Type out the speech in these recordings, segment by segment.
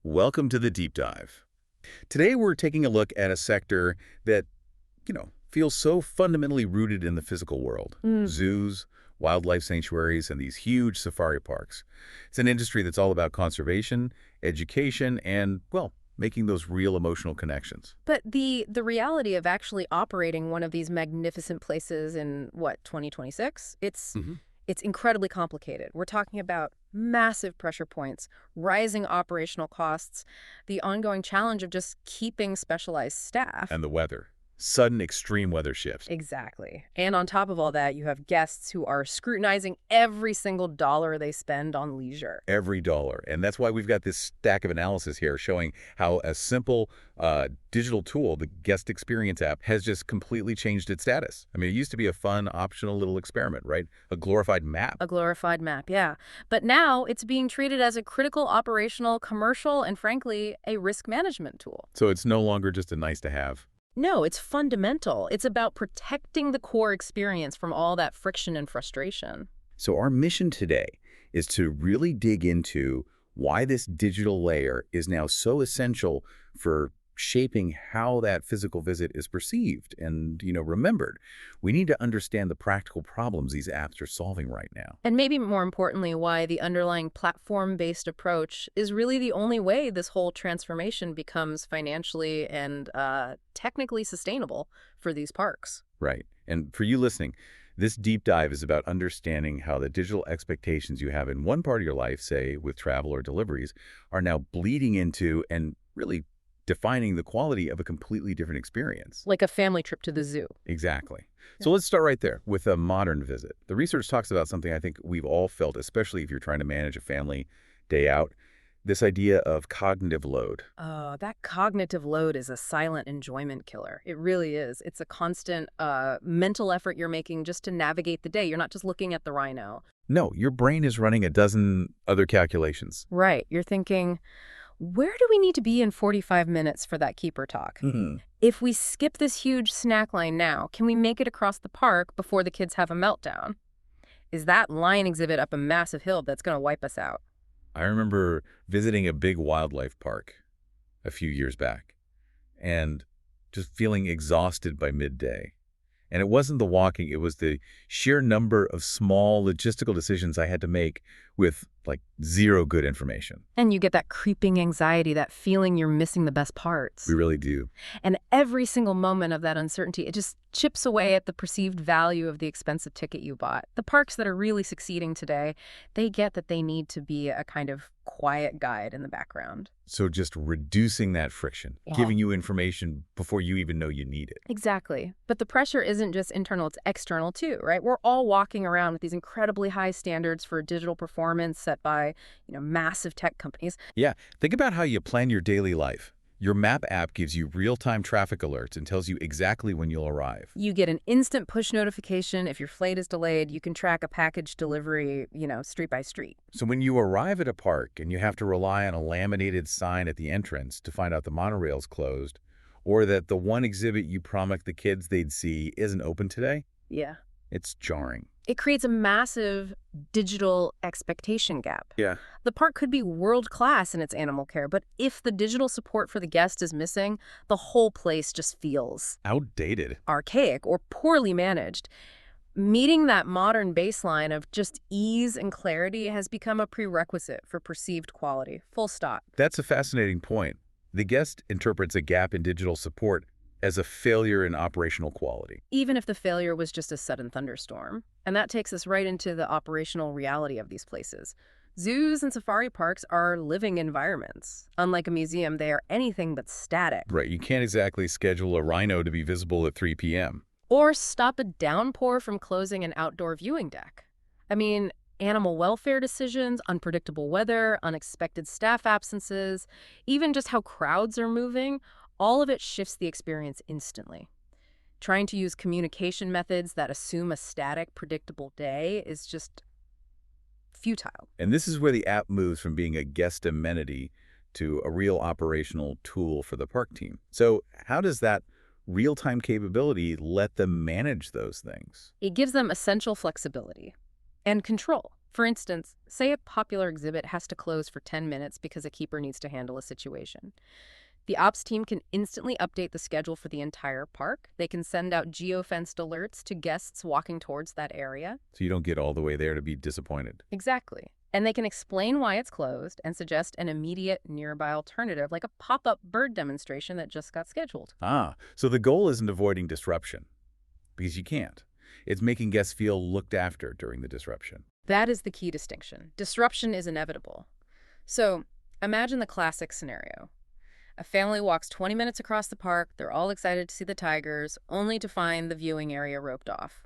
Welcome to the deep dive. Today we're taking a look at a sector that, feels so fundamentally rooted in the physical world. Mm. Zoos, wildlife sanctuaries, and these huge safari parks. It's an industry that's all about conservation, education, and, well, making those real emotional connections. But the reality of actually operating one of these magnificent places in, what, 2026? It's incredibly complicated. We're talking about massive pressure points, rising operational costs, the ongoing challenge of just keeping specialized staff. And the weather. Sudden extreme weather shifts. Exactly. And on top of all that, you have guests who are scrutinizing every single dollar they spend on leisure. Every dollar. And that's why we've got this stack of analysis here showing how a simple digital tool, the guest experience app, has just completely changed its status. I mean, it used to be a fun, optional little experiment, right? A glorified map. A glorified map, yeah. But now it's being treated as a critical operational, commercial, and frankly, a risk management tool. So it's no longer just a nice to have. No, it's fundamental. It's about protecting the core experience from all that friction and frustration. So our mission today is to really dig into why this digital layer is now so essential for shaping how that physical visit is perceived and, remembered. We need to understand the practical problems these apps are solving right now. And maybe more importantly, why the underlying platform-based approach is really the only way this whole transformation becomes financially and technically sustainable for these parks. Right. And for you listening, this deep dive is about understanding how the digital expectations you have in one part of your life, say with travel or deliveries, are now bleeding into and really defining the quality of a completely different experience. Like a family trip to the zoo. Exactly. So let's start right there with a modern visit. The research talks about something I think we've all felt, especially if you're trying to manage a family day out, this idea of cognitive load. Oh, that cognitive load is a silent enjoyment killer. It really is. It's a constant mental effort you're making just to navigate the day. You're not just looking at the rhino. No, your brain is running a dozen other calculations. Right. You're thinking, where do we need to be in 45 minutes for that keeper talk? If we skip this huge snack line now, can we make it across the park before the kids have a meltdown? Is that lion exhibit up a massive hill that's going to wipe us out? I remember visiting a big wildlife park a few years back and just feeling exhausted by midday. And it wasn't the walking, it was the sheer number of small logistical decisions I had to make with, zero good information. And you get that creeping anxiety, that feeling you're missing the best parts. We really do. And every single moment of that uncertainty, it just chips away at the perceived value of the expensive ticket you bought. The parks that are really succeeding today, they get that they need to be a kind of quiet guide in the background. So just reducing that friction, giving you information before you even know you need it. Exactly. But the pressure isn't just internal, it's external too, right? We're all walking around with these incredibly high standards for digital performance set by, massive tech companies. Yeah, think about how you plan your daily life. Your map app gives you real-time traffic alerts and tells you exactly when you'll arrive. You get an instant push notification if your flight is delayed. You can track a package delivery, street by street. So when you arrive at a park and you have to rely on a laminated sign at the entrance to find out the monorail's closed, or that the one exhibit you promised the kids they'd see isn't open today, Yeah. it's jarring. It creates a massive digital expectation gap. Yeah. The park could be world-class in its animal care, but if the digital support for the guest is missing, the whole place just feels Outdated. archaic or poorly managed. Meeting that modern baseline of just ease and clarity has become a prerequisite for perceived quality. Full stop. That's a fascinating point. The guest interprets a gap in digital support as a failure in operational quality. Even if the failure was just a sudden thunderstorm. And that takes us right into the operational reality of these places. Zoos and safari parks are living environments. Unlike a museum, they are anything but static. Right, you can't exactly schedule a rhino to be visible at 3 p.m. Or stop a downpour from closing an outdoor viewing deck. I mean, animal welfare decisions, unpredictable weather, unexpected staff absences, even just how crowds are moving, all of it shifts the experience instantly. Trying to use communication methods that assume a static, predictable day is just futile. And this is where the app moves from being a guest amenity to a real operational tool for the park team. So how does that real-time capability let them manage those things? It gives them essential flexibility and control. For instance, say a popular exhibit has to close for 10 minutes because a keeper needs to handle a situation. The ops team can instantly update the schedule for the entire park. They can send out geofenced alerts to guests walking towards that area. So you don't get all the way there to be disappointed. Exactly. And they can explain why it's closed and suggest an immediate nearby alternative, like a pop-up bird demonstration that just got scheduled. So the goal isn't avoiding disruption, because you can't. It's making guests feel looked after during the disruption. That is the key distinction. Disruption is inevitable. So imagine the classic scenario. A family walks 20 minutes across the park. They're all excited to see the tigers, only to find the viewing area roped off.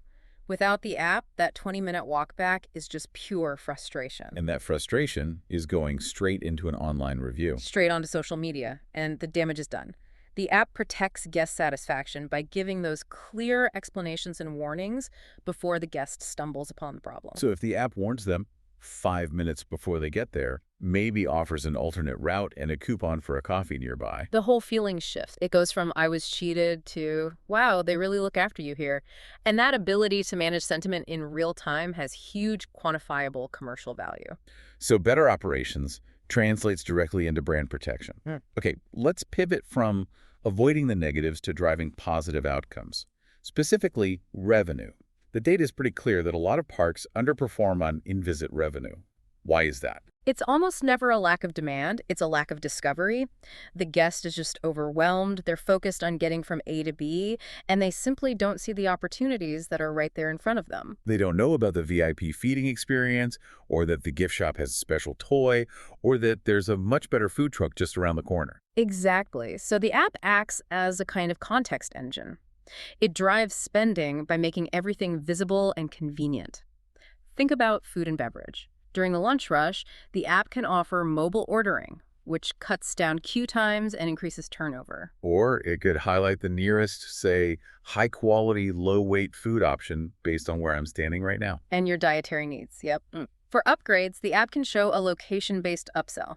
Without the app, that 20-minute walk back is just pure frustration. And that frustration is going straight into an online review. Straight onto social media, and the damage is done. The app protects guest satisfaction by giving those clear explanations and warnings before the guest stumbles upon the problem. So if the app warns them 5 minutes before they get there, maybe offers an alternate route and a coupon for a coffee nearby. The whole feeling shifts. It goes from "I was cheated" to "wow, they really look after you here." And that ability to manage sentiment in real time has huge quantifiable commercial value. So better operations translates directly into brand protection. Okay, let's pivot from avoiding the negatives to driving positive outcomes, specifically revenue. The data is pretty clear that a lot of parks underperform on in-visit revenue. Why is that? It's almost never a lack of demand, it's a lack of discovery. The guest is just overwhelmed, they're focused on getting from A to B, and they simply don't see the opportunities that are right there in front of them. They don't know about the VIP feeding experience, or that the gift shop has a special toy, or that there's a much better food truck just around the corner. Exactly. So the app acts as a kind of context engine. It drives spending by making everything visible and convenient. Think about food and beverage. During the lunch rush, the app can offer mobile ordering, which cuts down queue times and increases turnover. Or it could highlight the nearest, say, high-quality, low-weight food option based on where I'm standing right now. And your dietary needs, yep. For upgrades, the app can show a location-based upsell.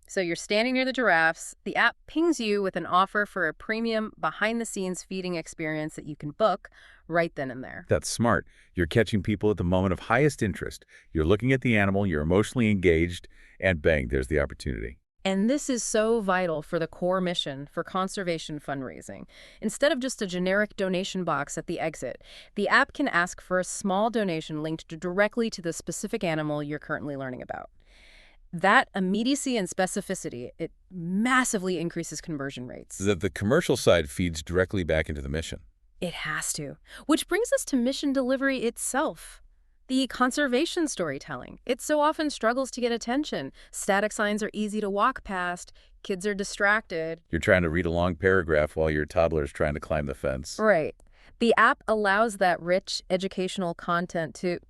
So you're standing near the giraffes, the app pings you with an offer for a premium behind-the-scenes feeding experience that you can book right then and there. That's smart. You're catching people at the moment of highest interest. You're looking at the animal, you're emotionally engaged, and bang, there's the opportunity. And this is so vital for the core mission for conservation fundraising. Instead of just a generic donation box at the exit, the app can ask for a small donation linked directly to the specific animal you're currently learning about. That immediacy and specificity, it massively increases conversion rates. So that the commercial side feeds directly back into the mission. It has to. Which brings us to mission delivery itself. The conservation storytelling. It so often struggles to get attention. Static signs are easy to walk past. Kids are distracted. You're trying to read a long paragraph while your toddler is trying to climb the fence. Right. The app allows that rich educational content to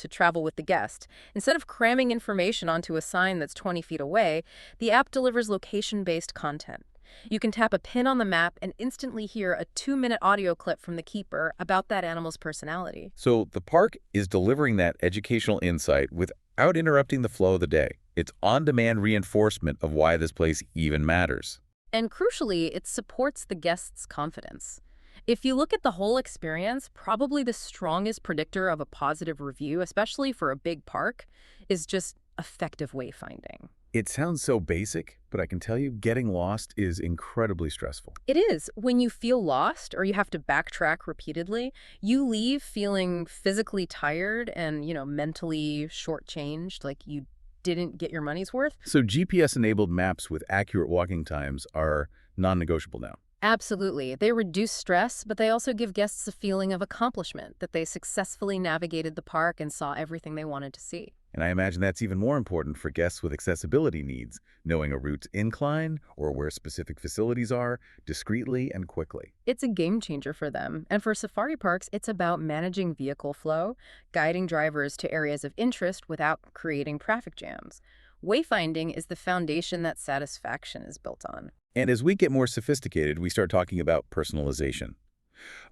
travel with the guest. Instead of cramming information onto a sign that's 20 feet away, the app delivers location-based content. You can tap a pin on the map and instantly hear a 2-minute audio clip from the keeper about that animal's personality. So the park is delivering that educational insight without interrupting the flow of the day. It's on-demand reinforcement of why this place even matters. And crucially, it supports the guest's confidence. If you look at the whole experience, probably the strongest predictor of a positive review, especially for a big park, is just effective wayfinding. It sounds so basic, but I can tell you getting lost is incredibly stressful. It is. When you feel lost or you have to backtrack repeatedly, you leave feeling physically tired and, mentally shortchanged, like you didn't get your money's worth. So GPS-enabled maps with accurate walking times are non-negotiable now. Absolutely. They reduce stress, but they also give guests a feeling of accomplishment, that they successfully navigated the park and saw everything they wanted to see. And I imagine that's even more important for guests with accessibility needs, knowing a route's incline or where specific facilities are discreetly and quickly. It's a game changer for them. And for safari parks, it's about managing vehicle flow, guiding drivers to areas of interest without creating traffic jams. Wayfinding is the foundation that satisfaction is built on. And as we get more sophisticated, we start talking about personalization.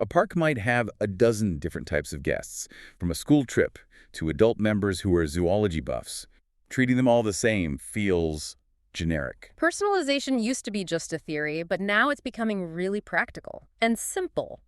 A park might have a dozen different types of guests, from a school trip to adult members who are zoology buffs. Treating them all the same feels generic. Personalization used to be just a theory, but now it's becoming really practical and simple.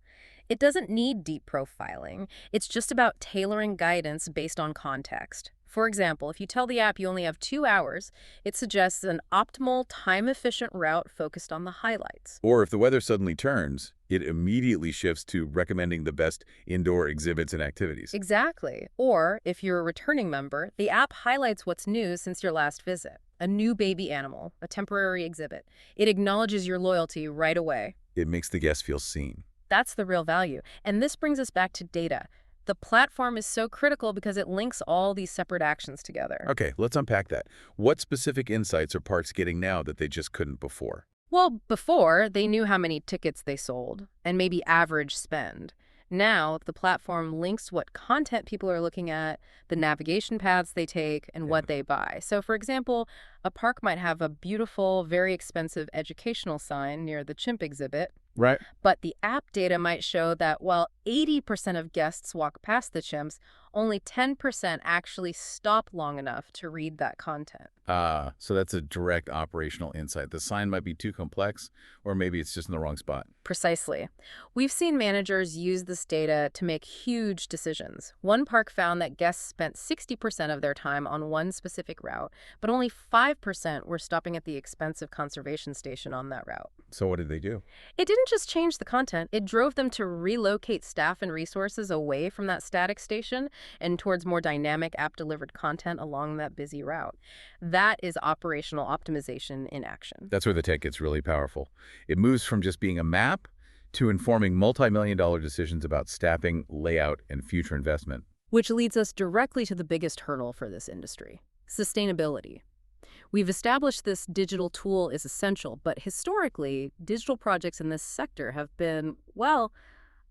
It doesn't need deep profiling. It's just about tailoring guidance based on context. For example, if you tell the app you only have 2 hours, it suggests an optimal, time-efficient route focused on the highlights. Or if the weather suddenly turns, it immediately shifts to recommending the best indoor exhibits and activities. Exactly. Or, if you're a returning member, the app highlights what's new since your last visit. A new baby animal, a temporary exhibit. It acknowledges your loyalty right away. It makes the guest feel seen. That's the real value. And this brings us back to data. The platform is so critical because it links all these separate actions together. Okay, let's unpack that. What specific insights are parks getting now that they just couldn't before? Well, before, they knew how many tickets they sold and maybe average spend. Now, the platform links what content people are looking at, the navigation paths they take, and what they buy. So, for example, a park might have a beautiful, very expensive educational sign near the chimp exhibit, Right. but the app data might show that while 80% of guests walk past the chimps, only 10% actually stop long enough to read that content. So that's a direct operational insight. The sign might be too complex, or maybe it's just in the wrong spot. Precisely. We've seen managers use this data to make huge decisions. One park found that guests spent 60% of their time on one specific route, but only 5% were stopping at the expensive conservation station on that route. So what did they do? It didn't just change the content, it drove them to relocate staff and resources away from that static station and towards more dynamic app-delivered content along that busy route. That is operational optimization in action. That's where the tech gets really powerful. It moves from just being a map to informing multi-million-dollar decisions about staffing, layout, and future investment. Which leads us directly to the biggest hurdle for this industry: sustainability. We've established this digital tool is essential, but historically, digital projects in this sector have been, well,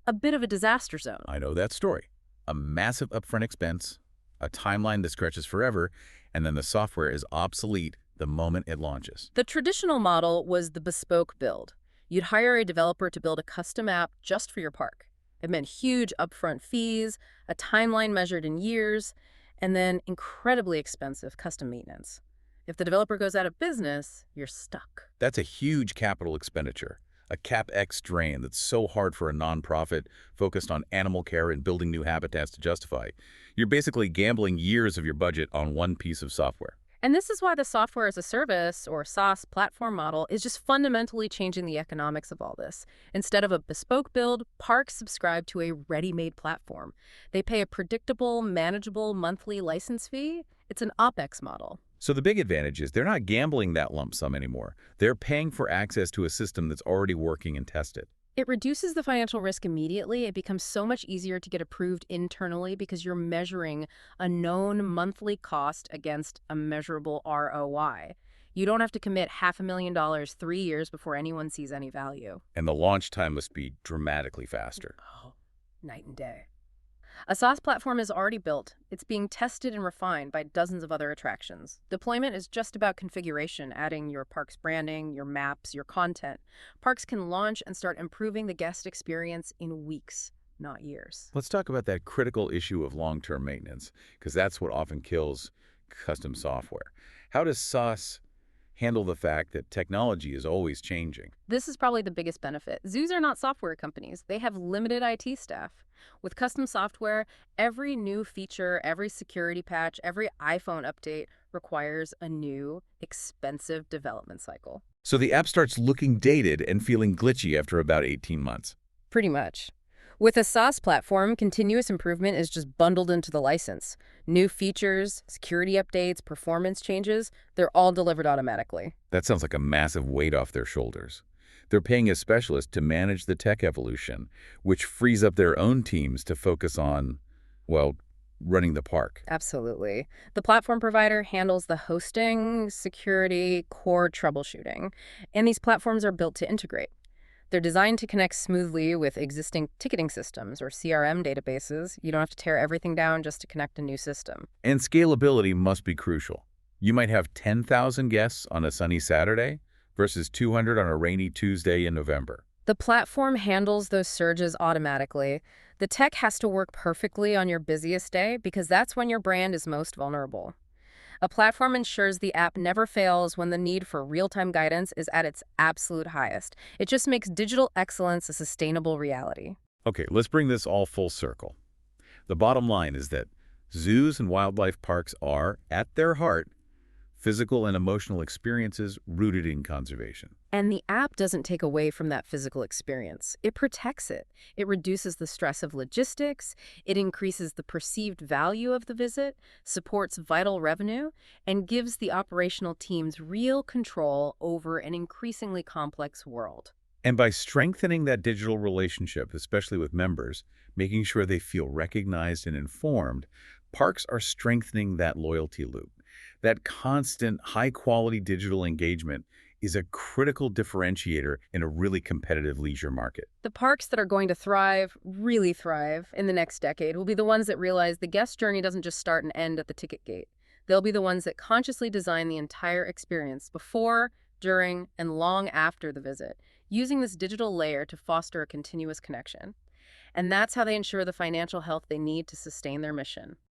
a bit of a disaster zone. I know that story. A massive upfront expense, a timeline that stretches forever, and then the software is obsolete the moment it launches. The traditional model was the bespoke build. You'd hire a developer to build a custom app just for your park. It meant huge upfront fees, a timeline measured in years, and then incredibly expensive custom maintenance. If the developer goes out of business, you're stuck. That's a huge capital expenditure, a CapEx drain that's so hard for a nonprofit focused on animal care and building new habitats to justify. You're basically gambling years of your budget on one piece of software. And this is why the software as a service, or SaaS platform model, is just fundamentally changing the economics of all this. Instead of a bespoke build, parks subscribe to a ready-made platform. They pay a predictable, manageable monthly license fee. It's an OpEx model. So the big advantage is they're not gambling that lump sum anymore. They're paying for access to a system that's already working and tested. It reduces the financial risk immediately. It becomes so much easier to get approved internally because you're measuring a known monthly cost against a measurable ROI. You don't have to commit $500,000 3 years before anyone sees any value. And the launch time must be dramatically faster. Oh, night and day. A SaaS platform is already built. It's being tested and refined by dozens of other attractions. Deployment is just about configuration, adding your park's branding, your maps, your content. Parks can launch and start improving the guest experience in weeks, not years. Let's talk about that critical issue of long-term maintenance, because that's what often kills custom software. How does SaaS handle the fact that technology is always changing? This is probably the biggest benefit. Zoos are not software companies. They have limited IT staff. With custom software, every new feature, every security patch, every iPhone update requires a new, expensive development cycle. So the app starts looking dated and feeling glitchy after about 18 months. Pretty much. With a SaaS platform, continuous improvement is just bundled into the license. New features, security updates, performance changes, they're all delivered automatically. That sounds like a massive weight off their shoulders. They're paying a specialist to manage the tech evolution, which frees up their own teams to focus on, well, running the park. Absolutely. The platform provider handles the hosting, security, core troubleshooting, and these platforms are built to integrate. They're designed to connect smoothly with existing ticketing systems or CRM databases. You don't have to tear everything down just to connect a new system. And scalability must be crucial. You might have 10,000 guests on a sunny Saturday versus 200 on a rainy Tuesday in November. The platform handles those surges automatically. The tech has to work perfectly on your busiest day because that's when your brand is most vulnerable. A platform ensures the app never fails when the need for real-time guidance is at its absolute highest. It just makes digital excellence a sustainable reality. Okay, let's bring this all full circle. The bottom line is that Zoos and wildlife parks are, at their heart, physical and emotional experiences rooted in conservation. And the app doesn't take away from that physical experience. It protects it. It reduces the stress of logistics, it increases the perceived value of the visit, supports vital revenue, and gives the operational teams real control over an increasingly complex world. And by strengthening that digital relationship, especially with members, making sure they feel recognized and informed, parks are strengthening that loyalty loop. That constant, high-quality digital engagement is a critical differentiator in a really competitive leisure market. The parks that are going to thrive, really thrive, in the next decade will be the ones that realize the guest journey doesn't just start and end at the ticket gate. They'll be the ones that consciously design the entire experience before, during, and long after the visit, using this digital layer to foster a continuous connection. And that's how they ensure the financial health they need to sustain their mission.